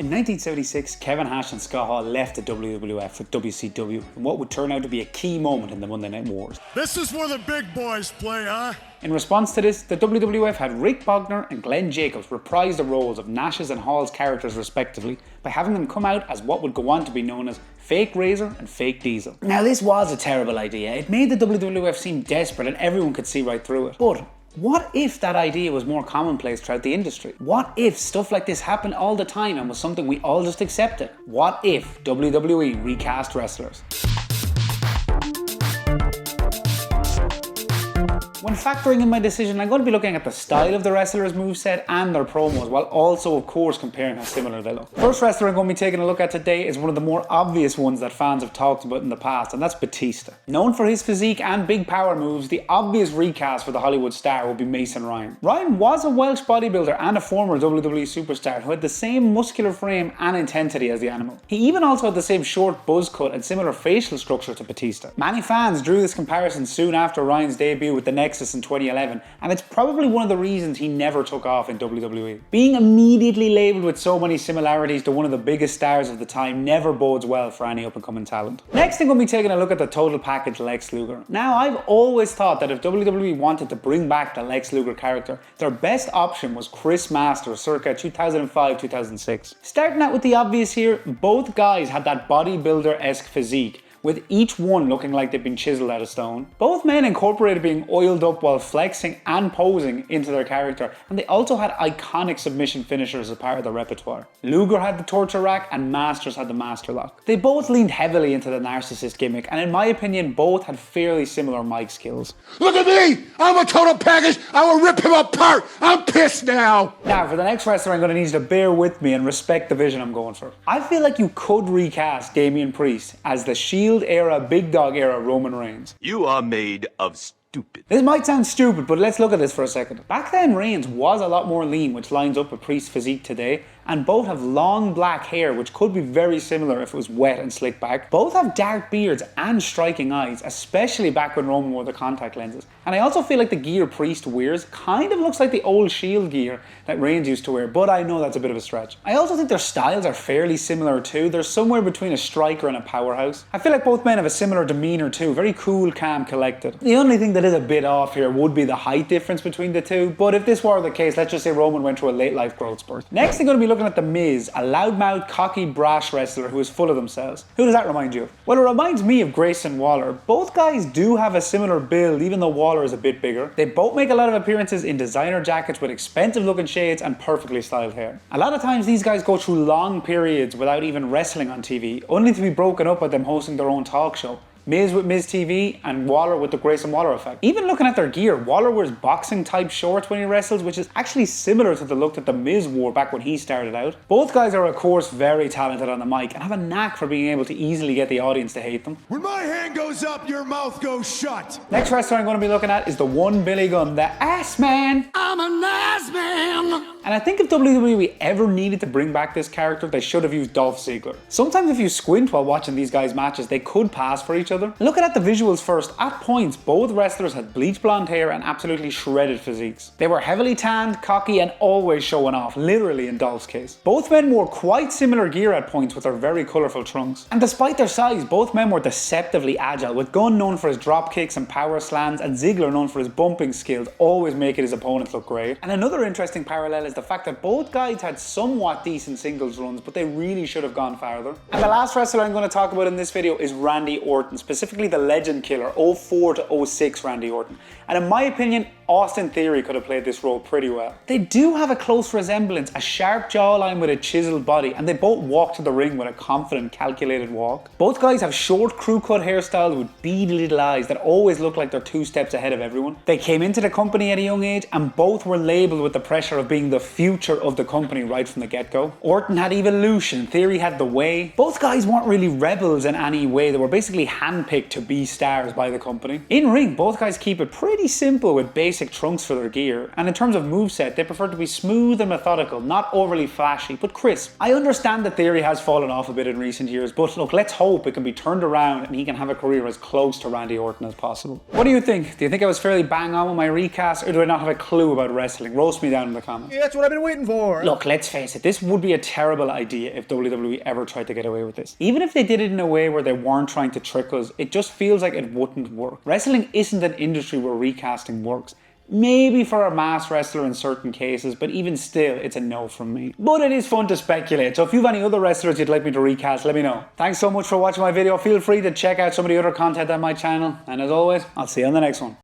In 1976, Kevin Nash and Scott Hall left the WWF for WCW in what would turn out to be a key moment in the Monday Night Wars. This is where the big boys play, huh? In response to this, the WWF had Rick Bogner and Glenn Jacobs reprise the roles of Nash's and Hall's characters respectively by having them come out as what would go on to be known as Fake Razor and Fake Diesel. Now this was a terrible idea. It made the WWF seem desperate and everyone could see right through it. But what if that idea was more commonplace throughout the industry? What if stuff like this happened all the time and was something we all just accepted? What if WWE recast wrestlers? When factoring in my decision, I'm going to be looking at the style of the wrestlers' moveset and their promos, while also, of course, comparing how similar they look. First wrestler I'm going to be taking a look at today is one of the more obvious ones that fans have talked about in the past, and that's Batista. Known for his physique and big power moves, the obvious recast for the Hollywood star would be Mason Ryan. Ryan was a Welsh bodybuilder and a former WWE superstar who had the same muscular frame and intensity as the Animal. He even also had the same short buzz cut and similar facial structure to Batista. Many fans drew this comparison soon after Ryan's debut with the Nexus in 2011, and it's probably one of the reasons he never took off in WWE. Being immediately labelled with so many similarities to one of the biggest stars of the time never bodes well for any up-and-coming talent. Next I'm going to be taking a look at the total package Lex Luger. Now, I've always thought that if WWE wanted to bring back the Lex Luger character, their best option was Chris Masters circa 2005-2006. Starting out with the obvious here, both guys had that bodybuilder-esque physique, with each one looking like they'd been chiseled out of stone. Both men incorporated being oiled up while flexing and posing into their character, and they also had iconic submission finishers as part of their repertoire. Luger had the torture rack and Masters had the master lock. They both leaned heavily into the narcissist gimmick, and in my opinion both had fairly similar mic skills. Look at me! I'm a total package! I will rip him apart! I'm pissed now! Now, for the next wrestler I'm going to need you to bear with me and respect the vision I'm going for. I feel like you could recast Damian Priest as the Shield era, Big Dog era Roman Reigns. You are made of stupid. This might sound stupid, but let's look at this for a second. Back then, Reigns was a lot more lean, which lines up with Priest's physique today, and both have long black hair, which could be very similar if it was wet and slicked back. Both have dark beards and striking eyes, especially back when Roman wore the contact lenses. And I also feel like the gear Priest wears kind of looks like the old Shield gear that Reigns used to wear, but I know that's a bit of a stretch. I also think their styles are fairly similar too. They're somewhere between a striker and a powerhouse. I feel like both men have a similar demeanour too, very cool, calm, collected. The only thing that is a bit off here would be the height difference between the two, but if this were the case, let's just say Roman went through a late life growth spurt. Next, I'm going to be looking at The Miz, a loudmouth, cocky, brash wrestler who is full of themselves. Who does that remind you of? Well, it reminds me of Grayson Waller. Both guys do have a similar build, even though Waller is a bit bigger. They both make a lot of appearances in designer jackets with expensive looking shades and perfectly styled hair. A lot of times these guys go through long periods without even wrestling on TV, only to be broken up by them hosting their own talk show. Miz with Miz TV and Waller with the Grayson Waller effect. Even looking at their gear, Waller wears boxing type shorts when he wrestles, which is actually similar to the look that The Miz wore back when he started out. Both guys are of course very talented on the mic and have a knack for being able to easily get the audience to hate them. When my hand goes up, your mouth goes shut! Next wrestler I'm going to be looking at is the one Billy Gunn, the ass man. I'm an ass man! And I think if WWE ever needed to bring back this character, they should have used Dolph Ziggler. Sometimes if you squint while watching these guys' matches, they could pass for each other. Looking at the visuals first, at points both wrestlers had bleach blonde hair and absolutely shredded physiques. They were heavily tanned, cocky and always showing off, literally in Dolph's case. Both men wore quite similar gear at points with their very colourful trunks. And despite their size, both men were deceptively agile, with Gunn known for his drop kicks and power slams and Ziggler known for his bumping skills, always making his opponents look great. And another interesting parallel is the fact that both guys had somewhat decent singles runs, but they really should have gone farther. And the last wrestler I'm going to talk about in this video is Randy Orton, specifically the Legend Killer, 04 to 06 Randy Orton. And in my opinion, Austin Theory could have played this role pretty well. They do have a close resemblance, a sharp jawline with a chiseled body, and they both walk to the ring with a confident, calculated walk. Both guys have short crew cut hairstyles with beady little eyes that always look like they're 2 steps ahead of everyone. They came into the company at a young age and both were labelled with the pressure of being the future of the company right from the get-go. Orton had evolution, Theory had the way. Both guys weren't really rebels in any way, they were basically handpicked to be stars by the company. In ring, both guys keep it pretty simple with basic basic trunks for their gear, and in terms of moveset, they prefer to be smooth and methodical, not overly flashy, but crisp. I understand that Theory has fallen off a bit in recent years, but look, let's hope it can be turned around and he can have a career as close to Randy Orton as possible. What do you think? Do you think I was fairly bang on with my recast, or do I not have a clue about wrestling? Roast me down in the comments. Yeah, that's what I've been waiting for. Look, let's face it, this would be a terrible idea if WWE ever tried to get away with this. Even if they did it in a way where they weren't trying to trick us, it just feels like it wouldn't work. Wrestling isn't an industry where recasting works. Maybe for a mass wrestler in certain cases, but even still, it's a no from me. But it is fun to speculate, so if you have any other wrestlers you'd like me to recast, let me know. Thanks so much for watching my video. Feel free to check out some of the other content on my channel, and as always, I'll see you on the next one.